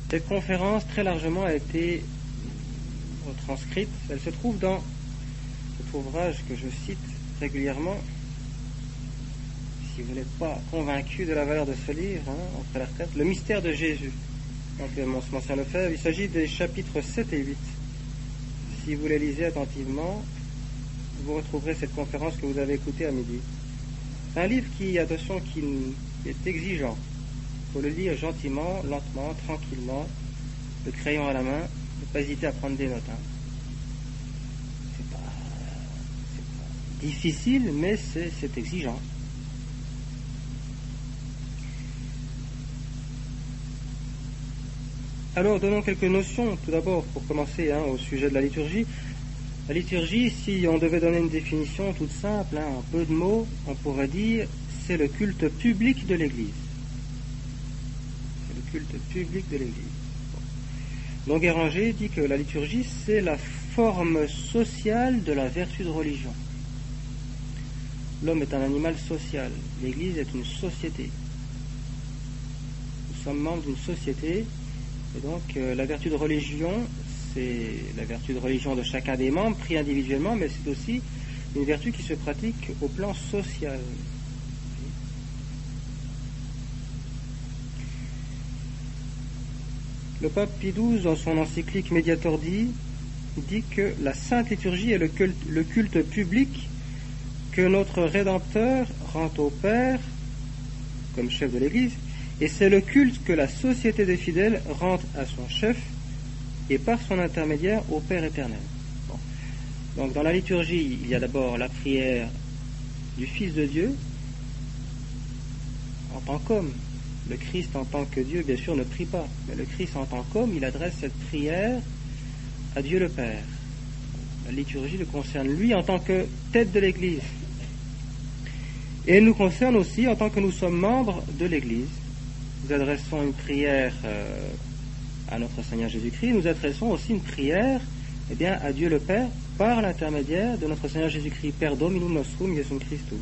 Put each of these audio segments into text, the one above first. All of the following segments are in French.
Cette conférence très largement a été retranscrite. Elle se trouve dans cet ouvrage que je cite régulièrement. Si vous n'êtes pas convaincu de la valeur de ce livre, après la retraite, Le mystère de Jésus. Donc, mon ancien Lefebvre, il s'agit des chapitres 7 et 8. Si vous les lisez attentivement, vous retrouverez cette conférence que vous avez écoutée à midi. C'est un livre qui, attention, qui est exigeant. Il faut le lire gentiment, lentement, tranquillement, le crayon à la main, ne pas hésiter à prendre des notes. C'est pas difficile, mais c'est exigeant. Alors, donnons quelques notions, tout d'abord, pour commencer au sujet de la liturgie. La liturgie, si on devait donner une définition toute simple, en peu de mots, on pourrait dire, c'est le culte public de l'Église. C'est le culte public de l'Église. Donc, Guéranger dit que la liturgie, c'est la forme sociale de la vertu de religion. L'homme est un animal social. L'Église est une société. Nous sommes membres d'une société. Et donc, la vertu de religion, c'est la vertu de religion de chacun des membres, pris individuellement, mais c'est aussi une vertu qui se pratique au plan social. Le pape Pie XII, dans son encyclique Mediator Dei, dit que la Sainte Liturgie est le culte public que notre Rédempteur rend au Père, comme chef de l'Église, et c'est le culte que la société des fidèles rend à son chef et par son intermédiaire au Père éternel. Bon. Donc dans la liturgie, il y a d'abord la prière du Fils de Dieu en tant qu'homme. Le Christ en tant que Dieu, bien sûr, ne prie pas, mais le Christ en tant qu'homme, il adresse cette prière à Dieu le Père. La liturgie le concerne lui en tant que tête de l'Église. Et elle nous concerne aussi en tant que nous sommes membres de l'Église. Nous adressons une prière à notre Seigneur Jésus-Christ, nous adressons aussi une prière à Dieu le Père par l'intermédiaire de notre Seigneur Jésus-Christ, Per Dominum Nostrum Iesum Christum.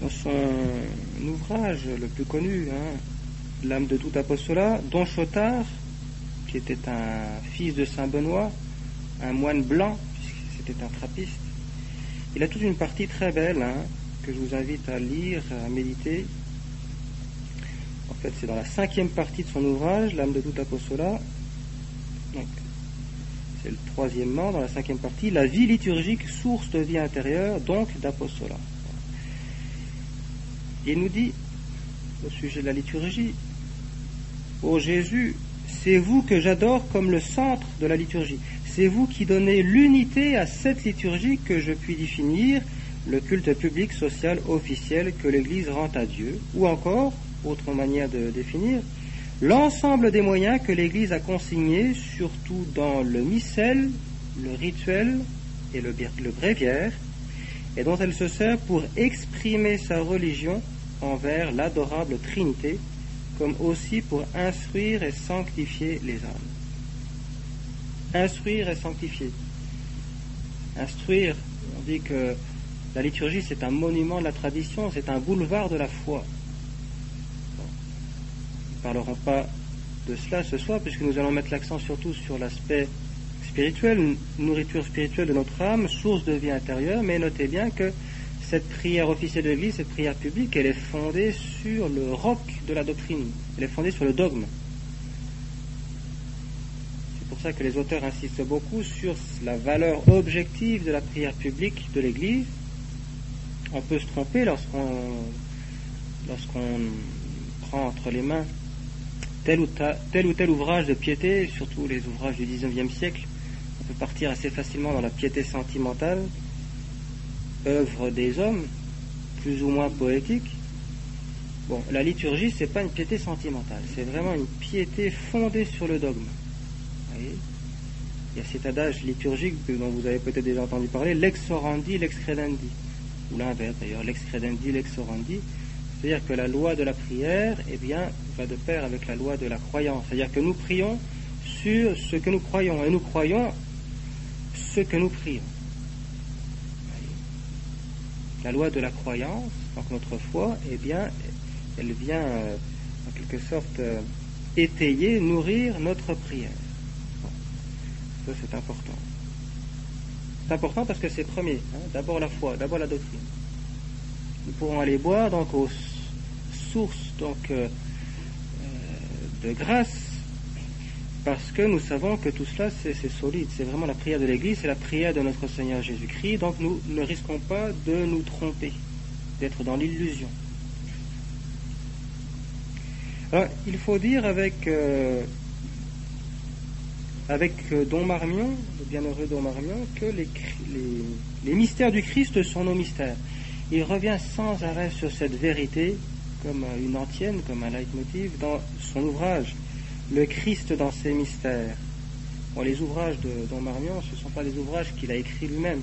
Dans son ouvrage le plus connu, L'âme de tout apostolat, Don Chotard, qui était un fils de Saint Benoît, un moine blanc, puisque c'était un trappiste, il a toute une partie très belle que je vous invite à lire, à méditer. En fait, c'est dans la 5e partie de son ouvrage, L'âme de tout apostolat. Donc, c'est le 3e, dans la 5e partie, la vie liturgique, source de vie intérieure, donc d'apostolat. Il nous dit, au sujet de la liturgie, ô Jésus, c'est vous que j'adore comme le centre de la liturgie. C'est vous qui donnez l'unité à cette liturgie que je puis définir, le culte public, social, officiel que l'Église rend à Dieu. Ou encore, autre manière de définir, l'ensemble des moyens que l'Église a consignés, surtout dans le missel, le rituel et le bréviaire, et dont elle se sert pour exprimer sa religion envers l'adorable Trinité, comme aussi pour instruire et sanctifier les âmes. Instruire et sanctifier. Instruire, on dit que la liturgie c'est un monument de la tradition, c'est un boulevard de la foi. Bon. Nous ne parlerons pas de cela ce soir, puisque nous allons mettre l'accent surtout sur l'aspect spirituel, nourriture spirituelle de notre âme, source de vie intérieure, mais notez bien que cette prière officielle de l'Église, cette prière publique, elle est fondée sur le roc de la doctrine. Elle est fondée sur le dogme. C'est pour ça que les auteurs insistent beaucoup sur la valeur objective de la prière publique de l'Église. On peut se tromper lorsqu'on prend entre les mains tel ou tel ouvrage de piété, surtout les ouvrages du XIXe siècle. On peut partir assez facilement dans la piété sentimentale, œuvre des hommes, plus ou moins poétique. Bon, la liturgie, c'est pas une piété sentimentale, c'est vraiment une piété fondée sur le dogme. Vous voyez ? Il y a cet adage liturgique dont vous avez peut-être déjà entendu parler, lex orandi, lex credendi, ou l'inverse d'ailleurs, lex credendi, lex orandi, c'est-à-dire que la loi de la prière, va de pair avec la loi de la croyance, c'est-à-dire que nous prions sur ce que nous croyons, et nous croyons ce que nous prions. La loi de la croyance, donc notre foi, eh bien, elle vient en quelque sorte étayer, nourrir notre prière. Ça, c'est important. C'est important parce que c'est premier. D'abord la foi, d'abord la doctrine. Nous pourrons aller boire donc aux sources de grâce, parce que nous savons que tout cela c'est solide, c'est vraiment la prière de l'Église, c'est la prière de notre Seigneur Jésus-Christ, donc nous ne risquons pas de nous tromper, d'être dans l'illusion. Alors il faut dire avec Don Marmion, le bienheureux Don Marmion, que les mystères du Christ sont nos mystères. Il revient sans arrêt sur cette vérité comme une antienne, comme un leitmotiv dans son ouvrage Le Christ dans ses mystères. Bon, les ouvrages de Don Marmion, ce ne sont pas des ouvrages qu'il a écrits lui-même,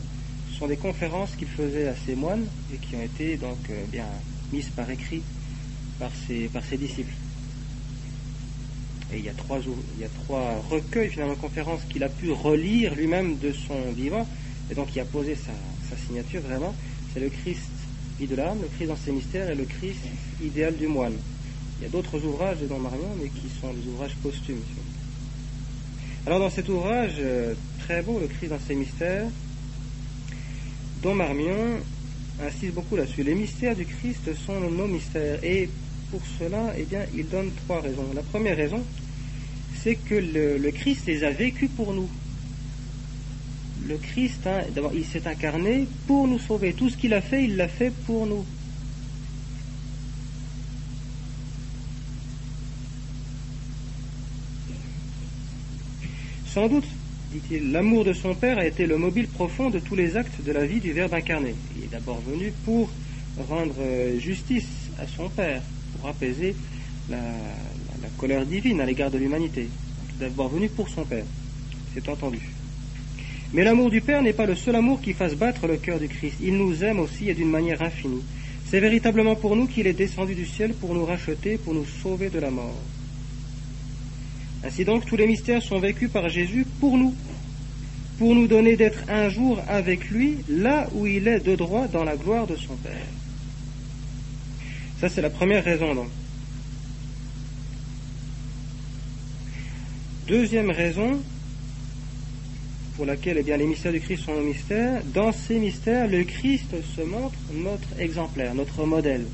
ce sont des conférences qu'il faisait à ses moines et qui ont été donc bien mises par écrit par ses disciples. Et il y a trois recueils finalement de conférences qu'il a pu relire lui-même de son vivant, et donc il a posé sa signature vraiment. C'est le Christ, vie de l'âme, le Christ dans ses mystères et le Christ idéal du moine. Il y a d'autres ouvrages de Don Marmion, mais qui sont des ouvrages posthumes. Alors dans cet ouvrage très beau, le Christ dans ses mystères, Don Marmion insiste beaucoup là-dessus. Les mystères du Christ sont nos mystères, et pour cela, eh bien, il donne trois raisons. La première raison, c'est que le Christ les a vécus pour nous. Le Christ, d'abord, il s'est incarné pour nous sauver. Tout ce qu'il a fait, il l'a fait pour nous. Sans doute, dit-il, l'amour de son Père a été le mobile profond de tous les actes de la vie du Verbe incarné. Il est d'abord venu pour rendre justice à son Père, pour apaiser la colère divine à l'égard de l'humanité. Il est d'abord venu pour son Père, c'est entendu. Mais l'amour du Père n'est pas le seul amour qui fasse battre le cœur du Christ. Il nous aime aussi et d'une manière infinie. C'est véritablement pour nous qu'il est descendu du ciel pour nous racheter, pour nous sauver de la mort. Ainsi donc, tous les mystères sont vécus par Jésus pour nous donner d'être un jour avec lui, là où il est de droit dans la gloire de son Père. Ça, c'est la première raison, donc. Deuxième raison pour laquelle eh bien, les mystères du Christ sont nos mystères, dans ces mystères, le Christ se montre notre exemplaire, notre modèle.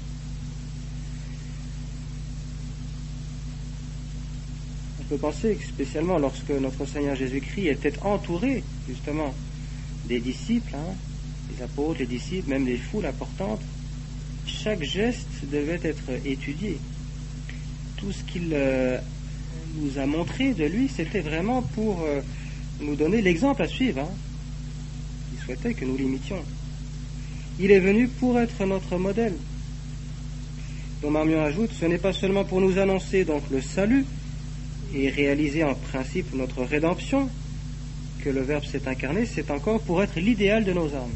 On peut penser que spécialement lorsque notre Seigneur Jésus-Christ était entouré justement des disciples, les apôtres, les disciples, même les foules importantes, chaque geste devait être étudié. Tout ce qu'il nous a montré de lui, c'était vraiment pour nous donner l'exemple à suivre. Il souhaitait que nous l'imitions. Il est venu pour être notre modèle. Don Marmion ajoute, ce n'est pas seulement pour nous annoncer donc le salut et réaliser en principe notre rédemption que le Verbe s'est incarné, c'est encore pour être l'idéal de nos âmes.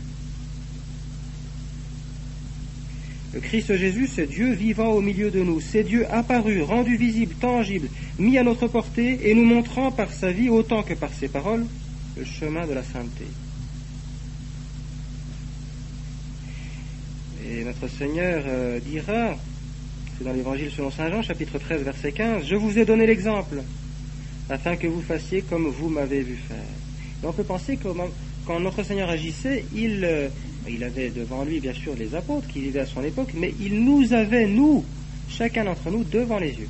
Le Christ Jésus, c'est Dieu vivant au milieu de nous, c'est Dieu apparu, rendu visible, tangible, mis à notre portée et nous montrant par sa vie autant que par ses paroles le chemin de la sainteté. Et notre Seigneur dira, c'est dans l'Évangile selon saint Jean, chapitre 13, verset 15, « Je vous ai donné l'exemple, afin que vous fassiez comme vous m'avez vu faire. » Et on peut penser que quand notre Seigneur agissait, il avait devant lui, bien sûr, les apôtres qui vivaient à son époque, mais il nous avait, nous, chacun d'entre nous, devant les yeux.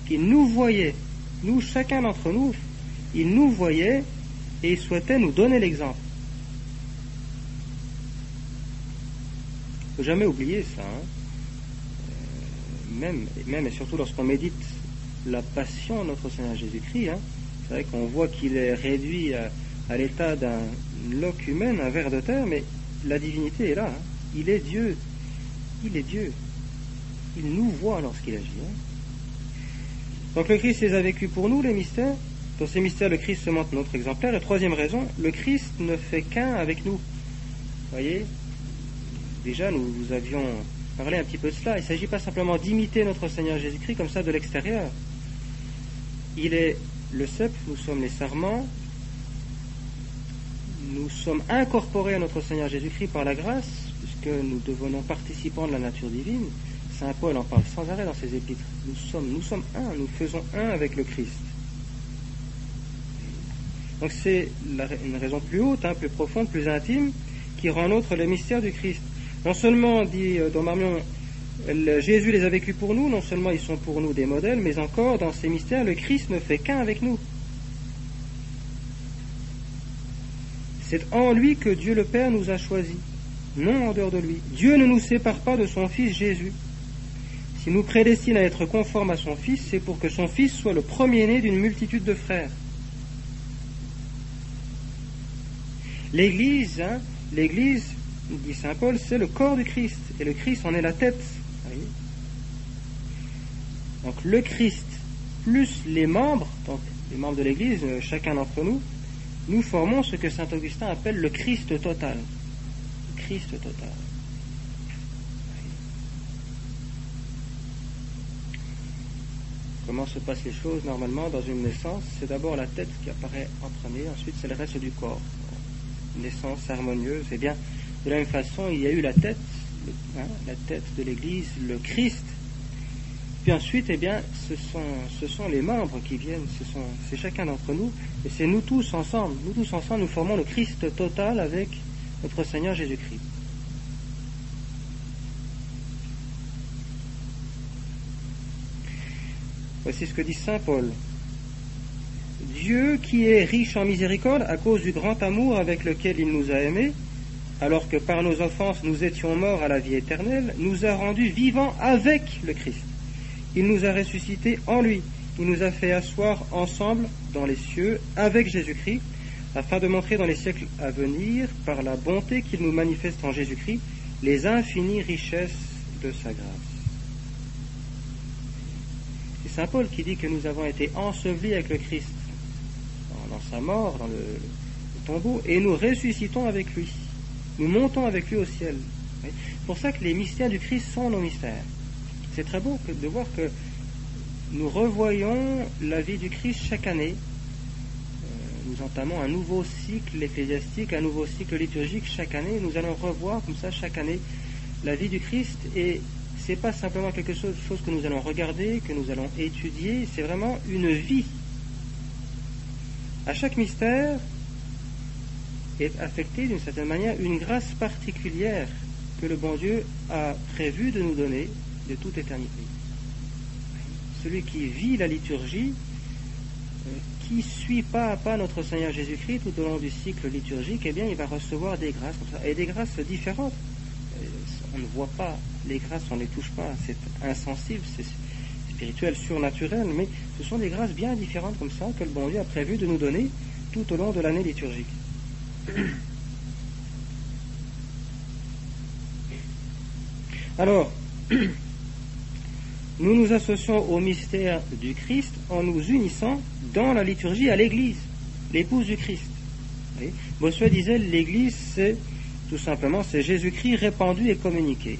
Il nous voyait, nous, chacun d'entre nous, il nous voyait et il souhaitait nous donner l'exemple. Il ne faut jamais oublier ça. Même et surtout lorsqu'on médite la passion de notre Seigneur Jésus-Christ, c'est vrai qu'on voit qu'il est réduit à l'état d'un loque humain, un ver de terre, mais la divinité est là. Il est Dieu. Il est Dieu. Il nous voit lorsqu'il agit. Donc le Christ les a vécus pour nous, les mystères. Dans ces mystères, le Christ se montre notre exemplaire. La troisième raison, le Christ ne fait qu'un avec nous. Vous voyez, déjà nous avions parlé un petit peu de cela. Il ne s'agit pas simplement d'imiter notre Seigneur Jésus-Christ comme ça de l'extérieur. Il est le cep, nous sommes les sarments, nous sommes incorporés à notre Seigneur Jésus-Christ par la grâce, puisque nous devenons participants de la nature divine. Saint Paul en parle sans arrêt dans ses épîtres. Nous sommes un, nous faisons un avec le Christ. Donc c'est une raison plus haute, plus profonde, plus intime, qui rend nôtre le mystère du Christ. Non seulement, dit Don Marmion, Jésus les a vécus pour nous, non seulement ils sont pour nous des modèles, mais encore dans ces mystères, le Christ ne fait qu'un avec nous. C'est en lui que Dieu le Père nous a choisis, non en dehors de lui. Dieu ne nous sépare pas de son Fils Jésus. S'il nous prédestine à être conforme à son Fils, c'est pour que son Fils soit le premier-né d'une multitude de frères. L'Église, dit saint Paul, c'est le corps du Christ, et le Christ en est la tête. Voyez. Donc le Christ plus les membres, donc les membres de l'Église, chacun d'entre nous, nous formons ce que saint Augustin appelle le Christ total. Le Christ total. Comment se passent les choses normalement dans une naissance? C'est d'abord la tête qui apparaît en premier, ensuite c'est le reste du corps. Une naissance harmonieuse. Eh bien, de la même façon, il y a eu la tête de l'Église, le Christ. Puis ensuite, eh bien, ce sont les membres qui viennent, c'est chacun d'entre nous, et c'est nous tous ensemble. Nous tous ensemble, nous formons le Christ total avec notre Seigneur Jésus-Christ. Voici ce que dit saint Paul. Dieu, qui est riche en miséricorde à cause du grand amour avec lequel il nous a aimés, alors que par nos offenses nous étions morts à la vie éternelle, nous a rendus vivants avec le Christ. Il nous a ressuscités en lui. Il nous a fait asseoir ensemble dans les cieux avec Jésus-Christ, afin de montrer dans les siècles à venir, par la bonté qu'il nous manifeste en Jésus-Christ, les infinies richesses de sa grâce. C'est saint Paul qui dit que nous avons été ensevelis avec le Christ dans sa mort, dans le tombeau, et nous ressuscitons avec lui. Nous montons avec lui au ciel. C'est pour ça que les mystères du Christ sont nos mystères. C'est très beau de voir que nous revoyons la vie du Christ chaque année. Nous entamons un nouveau cycle ecclésiastique, un nouveau cycle liturgique chaque année. Nous allons revoir comme ça chaque année la vie du Christ, et c'est pas simplement quelque chose que nous allons regarder, que nous allons étudier, c'est vraiment une vie. À chaque mystère est affectée d'une certaine manière une grâce particulière que le bon Dieu a prévu de nous donner de toute éternité. Celui qui vit la liturgie, qui suit pas à pas notre Seigneur Jésus-Christ tout au long du cycle liturgique, eh bien il va recevoir des grâces comme ça, et des grâces différentes. On ne voit pas les grâces, on ne les touche pas, c'est insensible, c'est spirituel, surnaturel, mais ce sont des grâces bien différentes comme ça que le bon Dieu a prévu de nous donner tout au long de l'année liturgique. Alors, nous nous associons au mystère du Christ en nous unissant dans la liturgie à l'Église, l'épouse du Christ. Bossuet disait, l'Église, c'est tout simplement, c'est Jésus-Christ répandu et communiqué.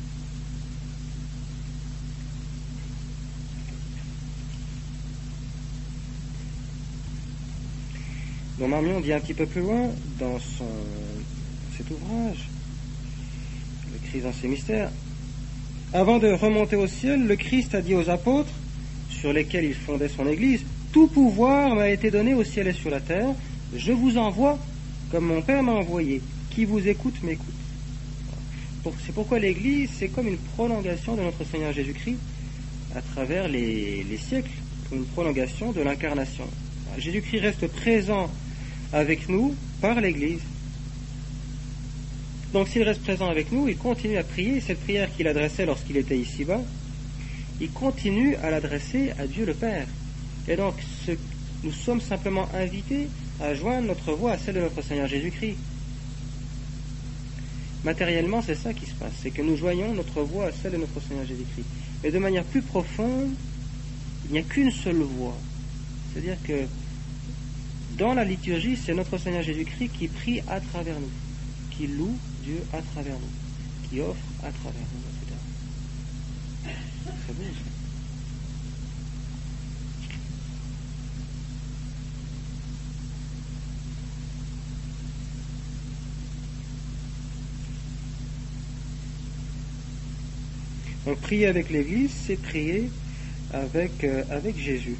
Don Marmion dit un petit peu plus loin, dans cet ouvrage, le Christ dans ses mystères, avant de remonter au ciel, le Christ a dit aux apôtres, sur lesquels il fondait son Église, « Tout pouvoir m'a été donné au ciel et sur la terre, je vous envoie comme mon Père m'a envoyé, qui vous écoute m'écoute. » C'est pourquoi l'Église, c'est comme une prolongation de notre Seigneur Jésus-Christ à travers les siècles, comme une prolongation de l'incarnation. Jésus-Christ reste présent avec nous par l'Église. Donc s'il reste présent avec nous, il continue à prier, cette prière qu'il adressait lorsqu'il était ici-bas, il continue à l'adresser à Dieu le Père. Et donc nous sommes simplement invités à joindre notre voix à celle de notre Seigneur Jésus-Christ. Matériellement, c'est ça qui se passe, c'est que nous joignons notre voix à celle de notre Seigneur Jésus-Christ. Mais de manière plus profonde, il n'y a qu'une seule voix. C'est-à-dire que dans la liturgie, c'est notre Seigneur Jésus-Christ qui prie à travers nous, qui loue Dieu à travers nous, qui offre à travers nous, etc. C'est beau, ça. Donc prier avec l'Église, c'est prier avec Jésus.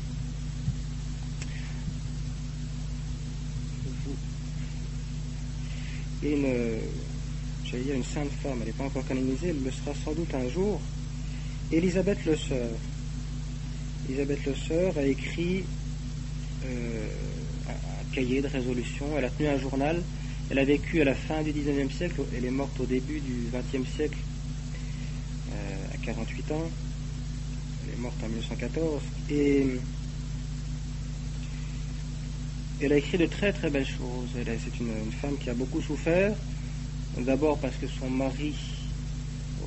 Et une sainte femme, elle n'est pas encore canonisée, elle le sera sans doute un jour, Élisabeth Le Sœur. Élisabeth Le Sœur a écrit un cahier de résolution, elle a tenu un journal, elle a vécu à la fin du 19e siècle, elle est morte au début du 20e siècle, à 48 ans, elle est morte en 1914, et elle a écrit de très très belles choses. C'est une femme qui a beaucoup souffert, d'abord parce que son mari,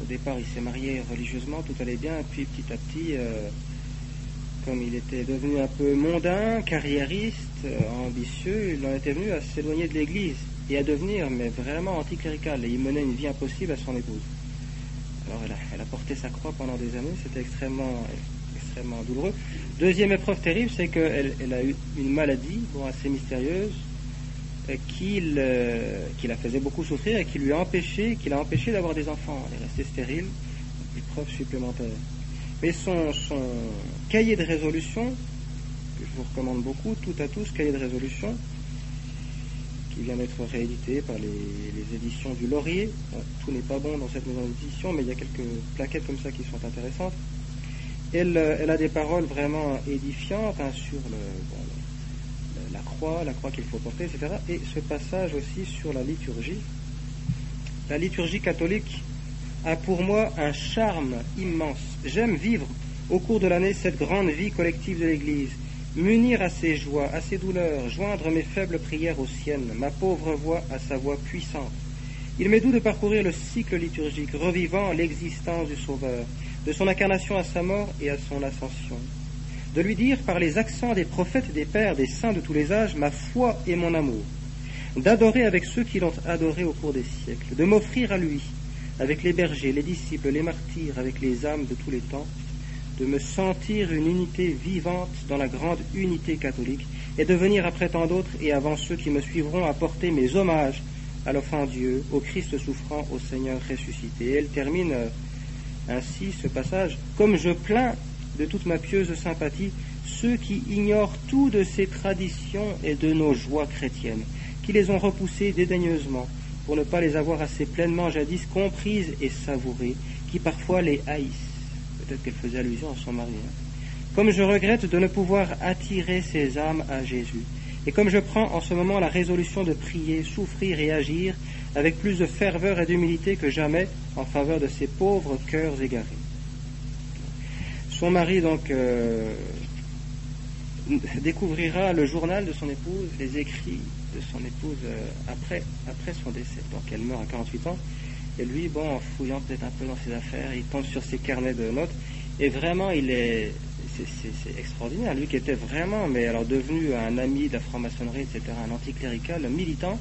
au départ il s'est marié religieusement, tout allait bien, puis petit à petit, comme il était devenu un peu mondain, carriériste, ambitieux, il en était venu à s'éloigner de l'Église et à devenir mais vraiment anticlérical, et il menait une vie impossible à son épouse. Alors elle a porté sa croix pendant des années, c'était extrêmement douloureux. Deuxième épreuve terrible, c'est qu'elle a eu une maladie assez mystérieuse qui la faisait beaucoup souffrir et qui l'a empêché d'avoir des enfants. Elle est restée stérile, épreuve supplémentaire. Mais son cahier de résolution, que je vous recommande beaucoup, tout à tous, cahier de résolution, qui vient d'être réédité par les éditions du Laurier. Bon, tout n'est pas bon dans cette maison d'édition, mais il y a quelques plaquettes comme ça qui sont intéressantes. Elle a des paroles vraiment édifiantes sur la croix qu'il faut porter, etc. Et ce passage aussi sur la liturgie. La liturgie catholique a pour moi un charme immense. J'aime vivre au cours de l'année cette grande vie collective de l'Église, m'unir à ses joies, à ses douleurs, joindre mes faibles prières aux siennes, ma pauvre voix à sa voix puissante. Il m'est doux de parcourir le cycle liturgique, revivant l'existence du Sauveur, de son incarnation à sa mort et à son ascension. De lui dire par les accents des prophètes, des pères, des saints de tous les âges, ma foi et mon amour. D'adorer avec ceux qui l'ont adoré au cours des siècles. De m'offrir à lui, avec les bergers, les disciples, les martyrs, avec les âmes de tous les temps. De me sentir une unité vivante dans la grande unité catholique et de venir après tant d'autres et avant ceux qui me suivront apporter mes hommages à l'enfant Dieu, au Christ souffrant, au Seigneur ressuscité. Et elle termine ainsi ce passage. Comme je plains de toute ma pieuse sympathie ceux qui ignorent tout de ces traditions et de nos joies chrétiennes, qui les ont repoussées dédaigneusement pour ne pas les avoir assez pleinement jadis comprises et savourées, qui parfois les haïssent. Peut-être qu'elle faisait allusion à son mari. Comme je regrette de ne pouvoir attirer ces âmes à Jésus, et comme je prends en ce moment la résolution de prier, souffrir et agir avec plus de ferveur et d'humilité que jamais en faveur de ces pauvres cœurs égarés. Son mari donc découvrira le journal de son épouse, les écrits de son épouse après son décès. Donc elle meurt à 48 ans, et lui, en fouillant peut-être un peu dans ses affaires, il tombe sur ses carnets de notes, et vraiment c'est extraordinaire, lui qui était vraiment, mais alors devenu un ami de la franc-maçonnerie, etc., un anticlérical, un militant,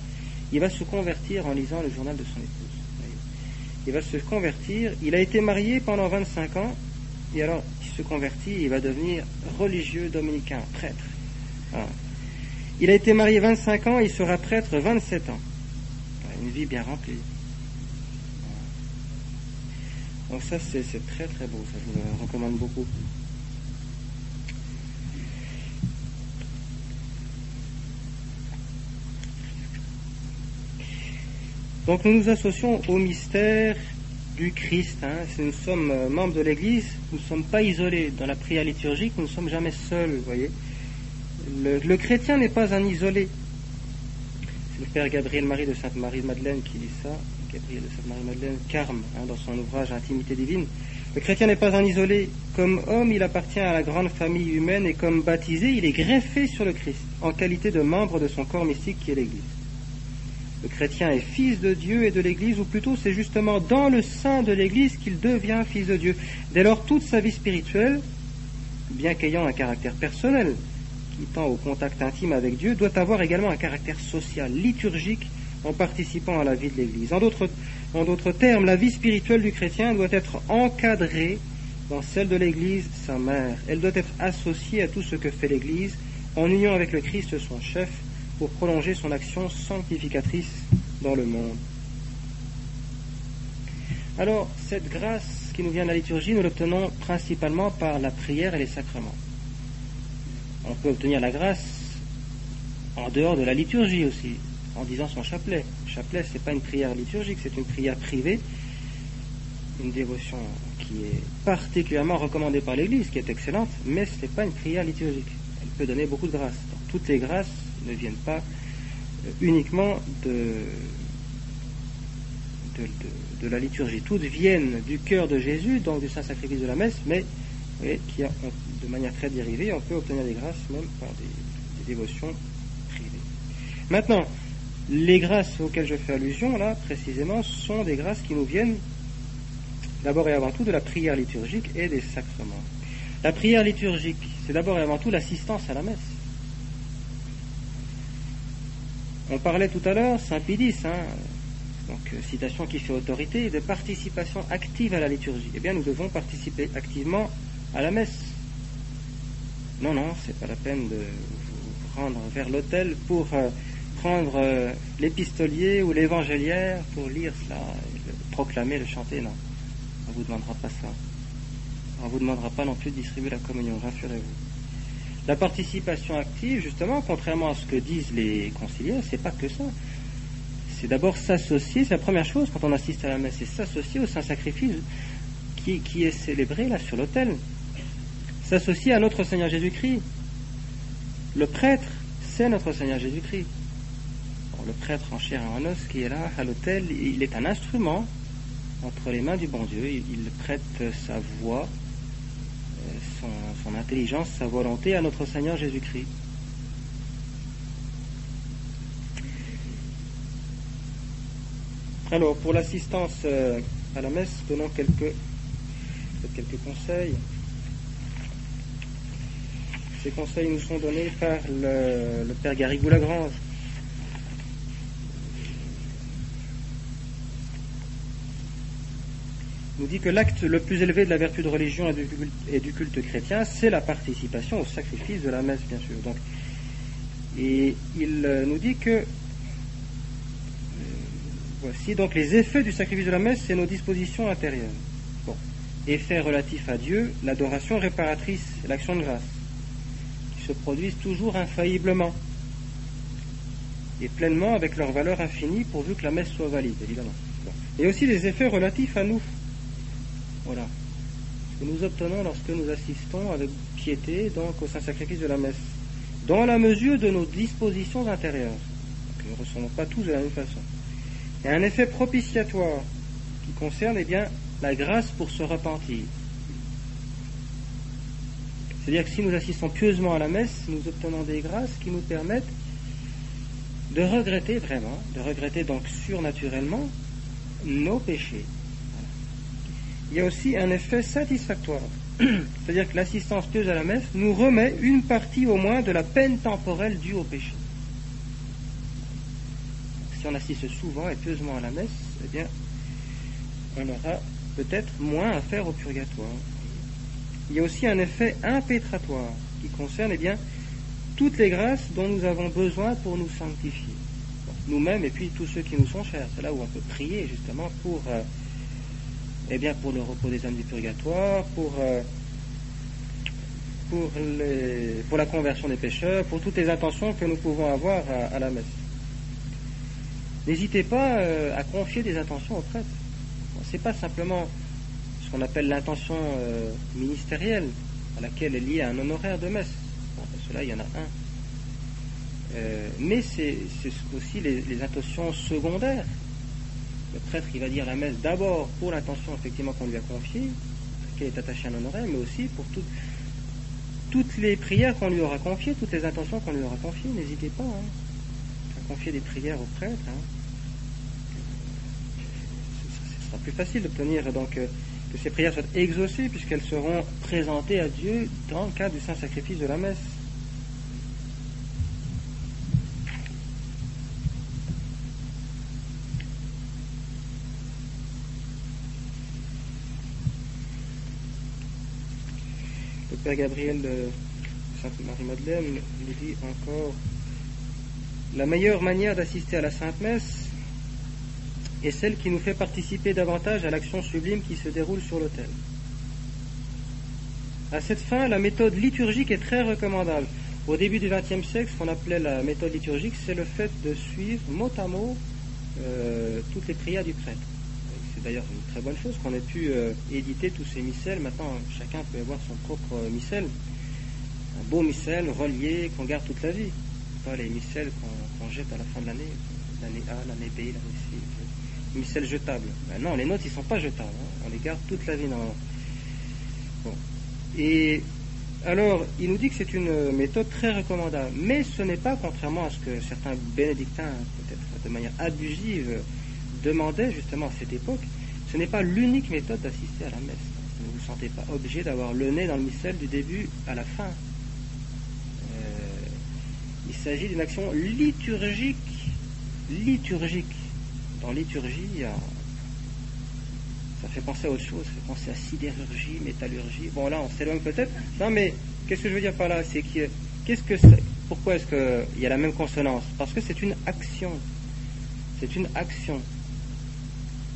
il va se convertir en lisant le journal de son épouse. Il va se convertir, il a été marié pendant 25 ans, et alors il se convertit, il va devenir religieux dominicain, prêtre. Voilà. Il a été marié 25 ans, il sera prêtre 27 ans. Une vie bien remplie. Donc ça c'est très très beau, ça je vous le recommande beaucoup. Donc nous nous associons au mystère du Christ. Si nous sommes membres de l'Église, nous ne sommes pas isolés. Dans la prière liturgique, nous ne sommes jamais seuls, vous voyez. Le chrétien n'est pas un isolé. C'est le père Gabriel Marie de Sainte-Marie-Madeleine qui dit ça. Gabriel de Sainte-Marie-Madeleine, Carme, dans son ouvrage Intimité divine. Le chrétien n'est pas un isolé. Comme homme, il appartient à la grande famille humaine, et comme baptisé, il est greffé sur le Christ, en qualité de membre de son corps mystique qui est l'Église. Le chrétien est fils de Dieu et de l'Église, ou plutôt c'est justement dans le sein de l'Église qu'il devient fils de Dieu. Dès lors, toute sa vie spirituelle, bien qu'ayant un caractère personnel, qui tend au contact intime avec Dieu, doit avoir également un caractère social, liturgique, en participant à la vie de l'Église. En d'autres termes, la vie spirituelle du chrétien doit être encadrée dans celle de l'Église, sa mère. Elle doit être associée à tout ce que fait l'Église, en union avec le Christ, son chef, pour prolonger son action sanctificatrice dans le monde. Alors, cette grâce qui nous vient de la liturgie, nous l'obtenons principalement par la prière et les sacrements. On peut obtenir la grâce en dehors de la liturgie aussi, en disant son chapelet. Le chapelet, ce n'est pas une prière liturgique, c'est une prière privée, une dévotion qui est particulièrement recommandée par l'Église, qui est excellente, mais ce n'est pas une prière liturgique. Elle peut donner beaucoup de grâces. Donc, toutes les grâces ne viennent pas uniquement de la liturgie. Toutes viennent du cœur de Jésus, donc du saint sacrifice de la messe, mais vous voyez, de manière très dérivée, on peut obtenir des grâces même par des dévotions privées. Maintenant, les grâces auxquelles je fais allusion, là, précisément, sont des grâces qui nous viennent d'abord et avant tout de la prière liturgique et des sacrements. La prière liturgique, c'est d'abord et avant tout l'assistance à la messe. On parlait tout à l'heure, Saint Pie X, donc citation qui fait autorité, de participation active à la liturgie. Eh bien, nous devons participer activement à la messe. Non, c'est pas la peine de vous rendre vers l'autel pour prendre l'épistolier ou l'évangéliaire pour lire cela, le proclamer, le chanter. Non, on ne vous demandera pas ça. On ne vous demandera pas non plus de distribuer la communion, rassurez-vous. La participation active, justement, contrairement à ce que disent les conciliaires, c'est pas que ça. C'est d'abord s'associer, c'est la première chose quand on assiste à la messe, c'est s'associer au Saint-Sacrifice qui est célébré là sur l'autel. S'associer à notre Seigneur Jésus-Christ. Le prêtre, c'est notre Seigneur Jésus-Christ. Alors, le prêtre en chair et en os qui est là à l'autel, il est un instrument entre les mains du bon Dieu. Il prête sa voix, son intelligence, sa volonté à notre Seigneur Jésus-Christ. Alors, pour l'assistance à la messe, donnons quelques conseils. Ces conseils nous sont donnés par le Père Garrigou-Lagrange. Il nous dit que l'acte le plus élevé de la vertu de religion et du culte chrétien, c'est la participation au sacrifice de la messe, bien sûr. Donc, et il nous dit que voici donc les effets du sacrifice de la messe, c'est nos dispositions intérieures. Bon, effets relatifs à Dieu, l'adoration réparatrice, l'action de grâce, qui se produisent toujours infailliblement et pleinement avec leur valeur infinie, pourvu que la messe soit valide, évidemment. Bon. Et aussi les effets relatifs à nous. Voilà. Ce que nous obtenons lorsque nous assistons avec piété donc au Saint-Sacrifice de la messe, dans la mesure de nos dispositions intérieures. Donc, nous ne recevons pas tous de la même façon. Il y a un effet propitiatoire qui concerne la grâce pour se repentir. C'est-à-dire que si nous assistons pieusement à la messe, nous obtenons des grâces qui nous permettent de regretter vraiment, de regretter donc surnaturellement nos péchés. Il y a aussi un effet satisfactoire. C'est-à-dire que l'assistance pieuse à la messe nous remet une partie au moins de la peine temporelle due au péché. Si on assiste souvent et pieusement à la messe, eh bien, on aura peut-être moins à faire au purgatoire. Il y a aussi un effet impétratoire qui concerne toutes les grâces dont nous avons besoin pour nous sanctifier. Nous-mêmes et puis tous ceux qui nous sont chers. C'est là où on peut prier justement pour le repos des âmes du purgatoire, pour la conversion des pécheurs, pour toutes les intentions que nous pouvons avoir à la messe. N'hésitez pas à confier des intentions au prêtre. Ce n'est pas simplement ce qu'on appelle l'intention ministérielle, à laquelle est lié un honoraire de messe. Bon, cela, il y en a un. Mais c'est aussi les intentions secondaires. Le prêtre, il va dire la messe d'abord pour l'intention effectivement qu'on lui a confiée, qu'elle est attachée à un honoraire, mais aussi pour toutes les prières qu'on lui aura confiées, toutes les intentions qu'on lui aura confiées. N'hésitez pas à confier des prières au prêtre. Ce sera plus facile d'obtenir donc que ces prières soient exaucées puisqu'elles seront présentées à Dieu dans le cadre du saint sacrifice de la messe. Le Père Gabriel de Sainte-Marie-Madeleine nous dit encore: la meilleure manière d'assister à la Sainte Messe et celle qui nous fait participer davantage à l'action sublime qui se déroule sur l'autel. À cette fin, la méthode liturgique est très recommandable. Au début du XXe siècle, ce qu'on appelait la méthode liturgique, c'est le fait de suivre mot à mot toutes les prières du prêtre. C'est d'ailleurs une très bonne chose qu'on ait pu éditer tous ces missels. Maintenant, chacun peut avoir son propre missel. Un beau missel relié qu'on garde toute la vie. Pas les missels qu'on jette à la fin de l'année A, l'année B, l'année C. Les missels jetables. Ben non, les notes, ils ne sont pas jetables. On les garde toute la vie. Bon. Et alors, il nous dit que c'est une méthode très recommandable. Mais ce n'est pas, contrairement à ce que certains bénédictins, peut-être de manière abusive, demandaient justement à cette époque, ce n'est pas l'unique méthode d'assister à la messe. Ne vous sentez pas obligé d'avoir le nez dans le missel du début à la fin. Il s'agit d'une action liturgique. Dans liturgie, ça fait penser à autre chose, ça fait penser à sidérurgie, métallurgie. Bon, là, on s'éloigne peut-être. Non, mais qu'est-ce que je veux dire par là? C'est que, pourquoi est-ce qu'il y a la même consonance? Parce que c'est une action. C'est une action.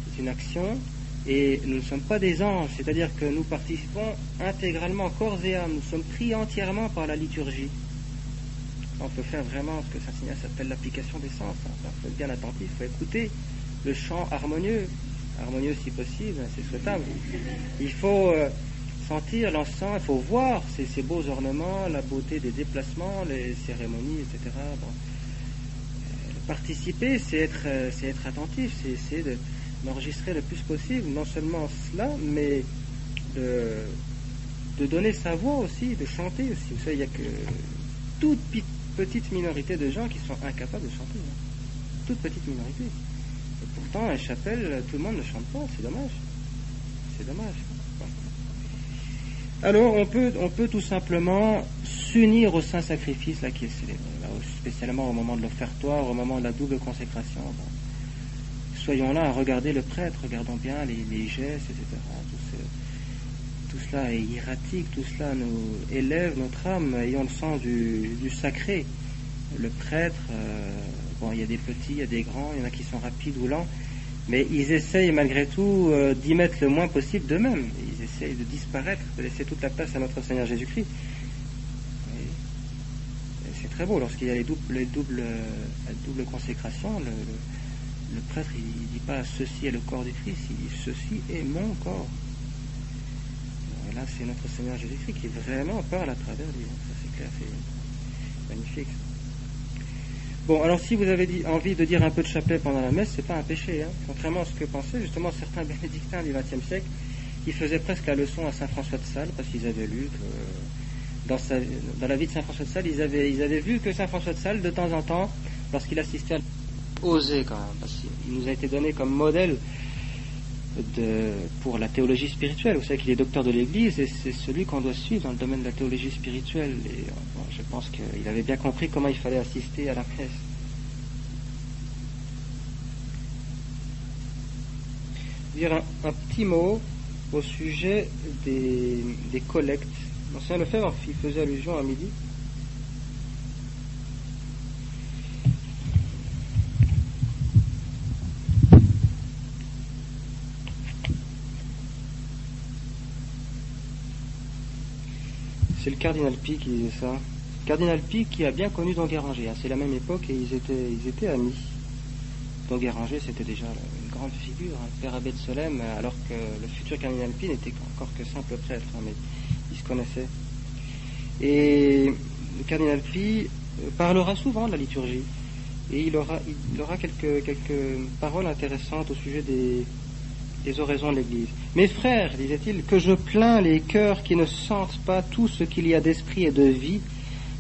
C'est une action, et nous ne sommes pas des anges, c'est-à-dire que nous participons intégralement, corps et âme. Nous sommes pris entièrement par la liturgie. On peut faire vraiment ce que Saint Ignace appelle l'application des sens. Il faut être bien attentif, il faut écouter le chant harmonieux si possible, c'est souhaitable. Il faut sentir l'encens, il faut voir ces beaux ornements, la beauté des déplacements, les cérémonies, etc. Bon. Participer, c'est être attentif, c'est essayer d'enregistrer le plus possible, non seulement cela, mais de donner sa voix aussi, de chanter aussi. Vous savez, il n'y a que toute petite minorité de gens qui sont incapables de chanter. Toute petite minorité. Et pourtant, à la chapelle, tout le monde ne chante pas, c'est dommage. C'est dommage. Alors, on peut tout simplement s'unir au saint sacrifice là qui est célébré, là, spécialement au moment de l'offertoire, au moment de la double consécration. Bon. Soyons là à regarder le prêtre, regardons bien les gestes, etc. Tout cela est hiératique, tout cela nous élève notre âme, ayant le sens du sacré. Le prêtre, bon, il y a des petits, il y a des grands, il y en a qui sont rapides ou lents, mais ils essayent malgré tout d'y mettre le moins possible d'eux-mêmes. Ils essayent de disparaître, de laisser toute la place à notre Seigneur Jésus-Christ. Et c'est très beau, lorsqu'il y a la double consécration, le prêtre, il ne dit pas « ceci est le corps du Christ », il dit « ceci est mon corps ». Là, c'est notre Seigneur Jésus-Christ qui vraiment parle à travers lui. Ça, c'est clair, c'est magnifique. Bon, alors si vous avez envie de dire un peu de chapelet pendant la messe, c'est pas un péché, hein. Contrairement à ce que pensaient justement certains bénédictins du XXe siècle, qui faisaient presque la leçon à Saint François de Sales, parce qu'ils avaient lu que dans la vie de Saint François de Sales, ils avaient vu que Saint François de Sales, de temps en temps, lorsqu'il assistait à oser quand même, parce qu'il nous a été donné comme modèle pour la théologie spirituelle. Vous savez qu'il est docteur de l'Église et c'est celui qu'on doit suivre dans le domaine de la théologie spirituelle. Et bon, je pense qu'il avait bien compris comment il fallait assister à la messe. Dire un petit mot au sujet des collectes. Monseigneur Lefebvre, il faisait allusion à midi. C'est le cardinal Pie qui disait ça. Cardinal Pie qui a bien connu Don Guéranger. C'est la même époque et ils étaient amis. Don Guéranger, c'était déjà une grande figure, un père abbé de Solesmes, alors que le futur cardinal Pie n'était encore que simple prêtre, mais ils se connaissaient. Et le cardinal Pie parlera souvent de la liturgie. Et il aura quelques paroles intéressantes au sujet des oraisons de l'Église. Mes frères, disait-il, que je plains les cœurs qui ne sentent pas tout ce qu'il y a d'esprit et de vie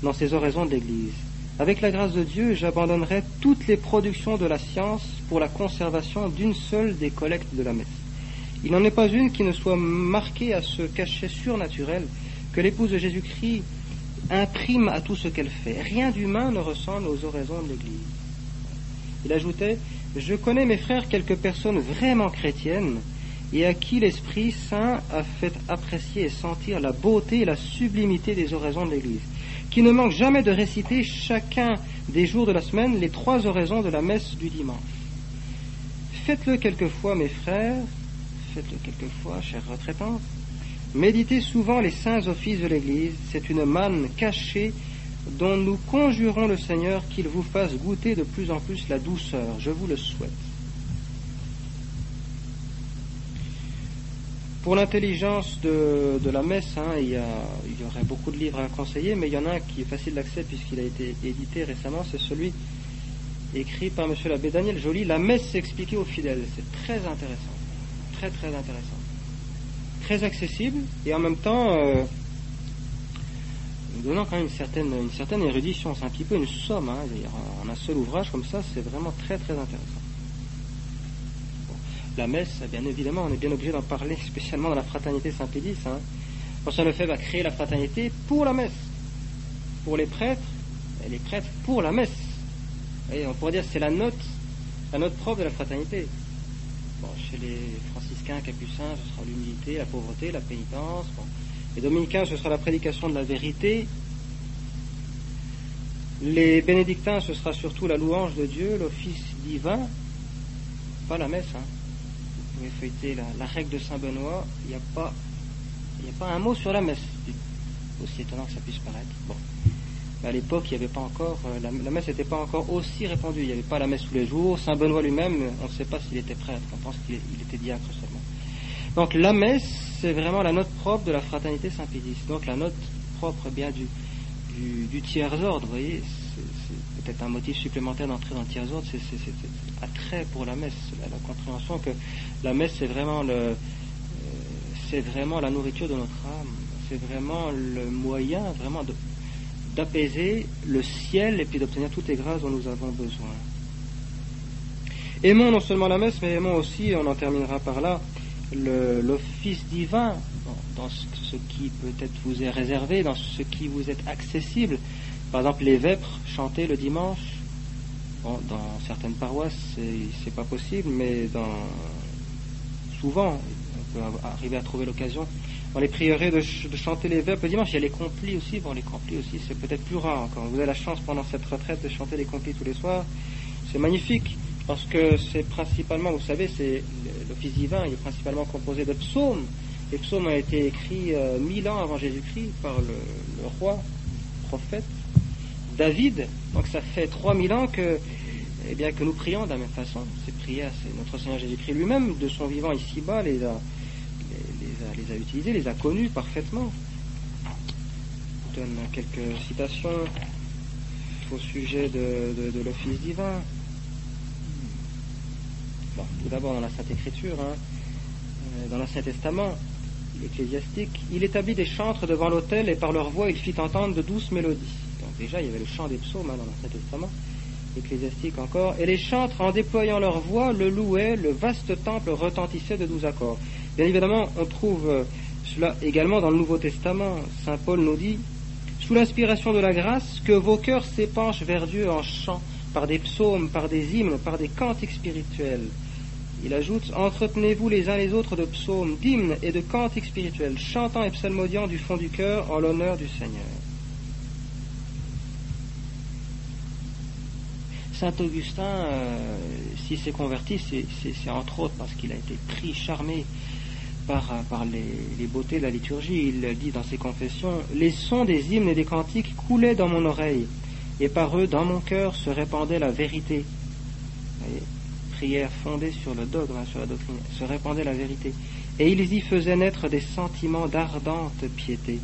dans ces oraisons de l'Église. Avec la grâce de Dieu, j'abandonnerai toutes les productions de la science pour la conservation d'une seule des collectes de la messe. Il n'en est pas une qui ne soit marquée à ce cachet surnaturel que l'épouse de Jésus-Christ imprime à tout ce qu'elle fait. Rien d'humain ne ressemble aux oraisons de l'Église. Il ajoutait: je connais, mes frères, quelques personnes vraiment chrétiennes et à qui l'Esprit Saint a fait apprécier et sentir la beauté et la sublimité des oraisons de l'Église, qui ne manquent jamais de réciter chacun des jours de la semaine les 3 oraisons de la messe du dimanche. Faites-le quelquefois, mes frères, faites-le quelquefois, chers retraitants. Méditez souvent les saints offices de l'Église, c'est une manne cachée dont nous conjurons le Seigneur qu'il vous fasse goûter de plus en plus la douceur. Je vous le souhaite. Pour l'intelligence de la messe, il y aurait beaucoup de livres à conseiller, mais il y en a un qui est facile d'accès puisqu'il a été édité récemment, c'est celui écrit par M. l'abbé Daniel Joly, La messe expliquée aux fidèles. C'est très intéressant, très très intéressant, très accessible et en même temps donnant quand même une certaine érudition. C'est un petit peu une somme, en un seul ouvrage comme ça, c'est vraiment très très intéressant. Bon. La messe, bien évidemment, on est bien obligé d'en parler, spécialement dans la fraternité Saint-Pédis. François Lefebvre a créé la fraternité pour la messe, pour les prêtres, et les prêtres pour la messe. Et on pourrait dire que c'est la note propre de la fraternité. Bon, chez les franciscains, capucins, ce sera l'humilité, la pauvreté, la pénitence. Bon. Les dominicains, ce sera la prédication de la vérité. Les bénédictins, ce sera surtout la louange de Dieu, l'office divin, pas la messe. Vous pouvez feuilleter la règle de Saint Benoît, il n'y a pas un mot sur la messe, aussi étonnant que ça puisse paraître. Bon. À l'époque, il n'y avait pas encore, la messe n'était pas encore aussi répandue. Il n'y avait pas la messe tous les jours. Saint Benoît lui-même, on ne sait pas s'il était prêtre. On pense qu'il était diacre seulement. Donc la messe, c'est vraiment la note propre de la fraternité Saint-Pédis. Donc la note propre bien du tiers-ordre. Vous voyez, c'est peut-être un motif supplémentaire d'entrer dans le tiers-ordre. C'est attrait pour la messe, la compréhension que la messe, c'est vraiment la nourriture de notre âme. C'est vraiment le moyen, vraiment d'apaiser le ciel et puis d'obtenir toutes les grâces dont nous avons besoin. Aimons non seulement la messe, mais aimons aussi, on en terminera par là, l'office divin, dans ce qui peut-être vous est réservé, dans ce qui vous est accessible. Par exemple, les vêpres chantées le dimanche. Bon, dans certaines paroisses, c'est pas possible, mais souvent, on peut arriver à trouver l'occasion. Dans les prieurés de chanter les vêpres le dimanche, il y a les complis aussi. Bon, les complis aussi, c'est peut-être plus rare encore. Vous avez la chance pendant cette retraite de chanter les complis tous les soirs. C'est magnifique, parce que c'est principalement, vous savez, c'est l'office divin, il est principalement composé de psaumes. Les psaumes ont été écrits 1000 ans avant Jésus-Christ par le roi, prophète, David. Donc ça fait 3000 ans que nous prions de la même façon. Ces prières, c'est notre Seigneur Jésus-Christ lui-même, de son vivant ici-bas, les a utilisés, les a connus parfaitement. Je donne quelques citations au sujet de l'office divin. Bon, tout d'abord dans la Sainte Écriture, dans l'Ancien Testament, l'Ecclésiastique, il établit des chantres devant l'autel et par leur voix il fit entendre de douces mélodies. Donc déjà il y avait le chant des psaumes dans l'Ancien Testament, l'Ecclésiastique encore, et les chantres en déployant leur voix le louaient, le vaste temple retentissait de doux accords. Bien évidemment, on trouve cela également dans le Nouveau Testament. Saint Paul nous dit, sous l'inspiration de la grâce, que vos cœurs s'épanchent vers Dieu en chant, par des psaumes, par des hymnes, par des cantiques spirituels. Il ajoute, entretenez-vous les uns les autres de psaumes, d'hymnes et de cantiques spirituels, chantant et psalmodiant du fond du cœur en l'honneur du Seigneur. Saint Augustin, s'il s'est converti, c'est entre autres parce qu'il a été pris, charmé par les beautés de la liturgie. Il dit dans ses confessions, les sons des hymnes et des cantiques coulaient dans mon oreille, et par eux, dans mon cœur, se répandait la vérité. Vous voyez, prière fondée sur le dogme, sur la doctrine, se répandait la vérité. Et ils y faisaient naître des sentiments d'ardente piété.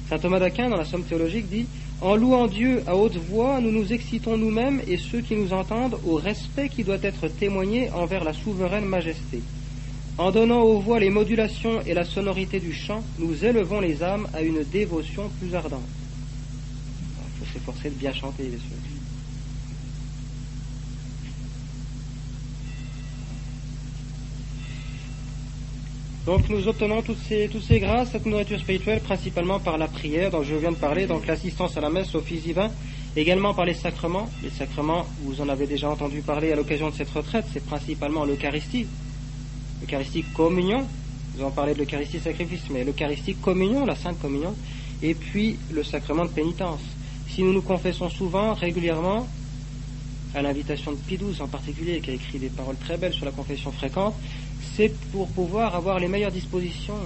Saint Thomas d'Aquin, dans la Somme théologique, dit, en louant Dieu à haute voix, nous nous excitons nous-mêmes et ceux qui nous entendent au respect qui doit être témoigné envers la souveraine majesté. En donnant aux voix les modulations et la sonorité du chant, nous élevons les âmes à une dévotion plus ardente. Il faut s'efforcer de bien chanter, bien sûr. Donc nous obtenons toutes ces grâces, cette nourriture spirituelle, principalement par la prière dont je viens de parler, donc l'assistance à la messe, l'office divin, également par les sacrements. Les sacrements, vous en avez déjà entendu parler à l'occasion de cette retraite, c'est principalement l'Eucharistie. L'Eucharistie communion, nous avons parlé de l'Eucharistie sacrifice, mais l'Eucharistie communion, la Sainte Communion, et puis le sacrement de pénitence. Si nous nous confessons souvent, régulièrement, à l'invitation de Pie XII en particulier, qui a écrit des paroles très belles sur la confession fréquente, c'est pour pouvoir avoir les meilleures dispositions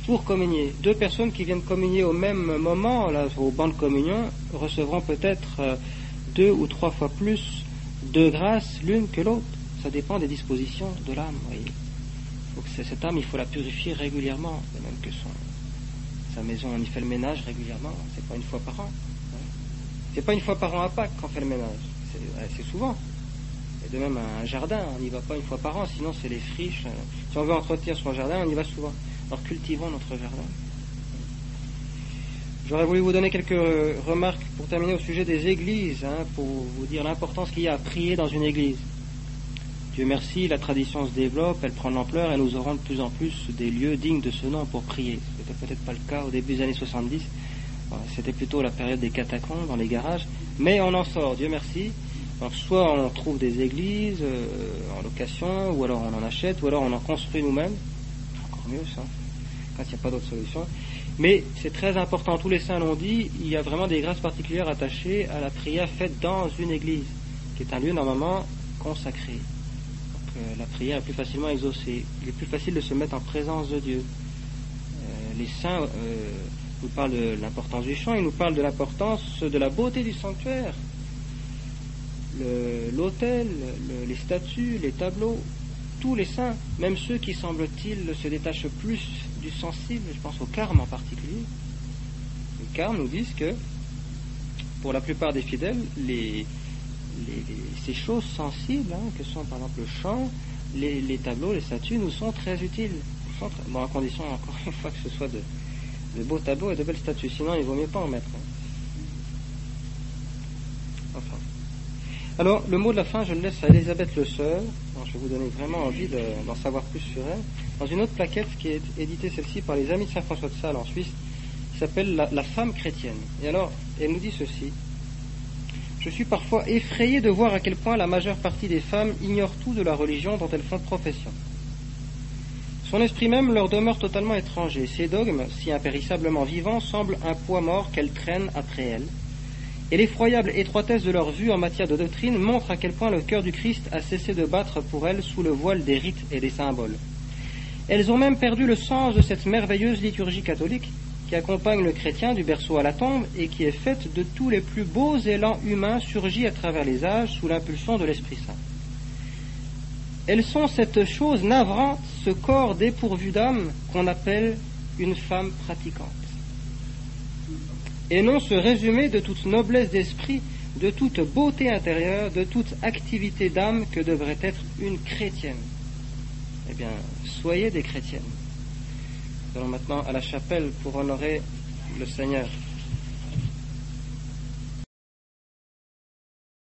pour communier. Deux personnes qui viennent communier au même moment, là, au banc de communion, recevront peut-être 2 ou 3 fois plus de grâce l'une que l'autre. Ça dépend des dispositions de l'âme, voyez. Donc cette âme, il faut la purifier régulièrement, de même que sa maison, on y fait le ménage régulièrement, c'est pas une fois par an. C'est pas une fois par an à Pâques qu'on fait le ménage, c'est souvent. Et de même un jardin, on n'y va pas une fois par an, sinon c'est les friches. Si on veut entretenir son jardin, on y va souvent. Alors cultivons notre jardin. J'aurais voulu vous donner quelques remarques pour terminer au sujet des églises, pour vous dire l'importance qu'il y a à prier dans une église. Dieu merci, la tradition se développe, elle prend de l'ampleur et nous aurons de plus en plus des lieux dignes de ce nom pour prier. C'était peut-être pas le cas au début des années 70, c'était plutôt la période des catacombes dans les garages, mais on en sort, Dieu merci. Alors soit on trouve des églises en location, ou alors on en achète, ou alors on en construit nous-mêmes, encore mieux ça, quand il n'y a pas d'autre solution. Mais c'est très important, tous les saints l'ont dit, il y a vraiment des grâces particulières attachées à la prière faite dans une église, qui est un lieu normalement consacré. Donc la prière est plus facilement exaucée, il est plus facile de se mettre en présence de Dieu. Les saints nous parlent de l'importance du chant, ils nous parlent de l'importance de la beauté du sanctuaire, l'autel, les statues, les tableaux, tous les saints, même ceux qui semble-t-il se détachent plus du sensible, je pense au carme en particulier. Les carmes nous disent que pour la plupart des fidèles, ces choses sensibles, que sont par exemple le chant, les tableaux, les statues, nous sont très utiles. Bon, à condition encore une fois que ce soit de beaux tableaux et de belles statues, sinon il vaut mieux pas en mettre. Enfin. Alors, le mot de la fin, je le laisse à Elisabeth Le Sœur. Je vais vous donner vraiment envie d'en savoir plus sur elle. Dans une autre plaquette qui est éditée, celle-ci, par les Amis de Saint-François de Sales en Suisse, qui s'appelle la femme chrétienne. Et alors, elle nous dit ceci. Je suis parfois effrayé de voir à quel point la majeure partie des femmes ignorent tout de la religion dont elles font profession. Son esprit même leur demeure totalement étranger. Ces dogmes, si impérissablement vivants, semblent un poids mort qu'elles traînent après elles. Et l'effroyable étroitesse de leur vue en matière de doctrine montre à quel point le cœur du Christ a cessé de battre pour elles sous le voile des rites et des symboles. Elles ont même perdu le sens de cette merveilleuse liturgie catholique qui accompagne le chrétien du berceau à la tombe et qui est faite de tous les plus beaux élans humains surgis à travers les âges sous l'impulsion de l'Esprit Saint. Elles sont cette chose navrante, ce corps dépourvu d'âme qu'on appelle une femme pratiquante. Et non ce résumé de toute noblesse d'esprit, de toute beauté intérieure, de toute activité d'âme que devrait être une chrétienne. Eh bien, soyez des chrétiennes. Nous allons maintenant à la chapelle pour honorer le Seigneur.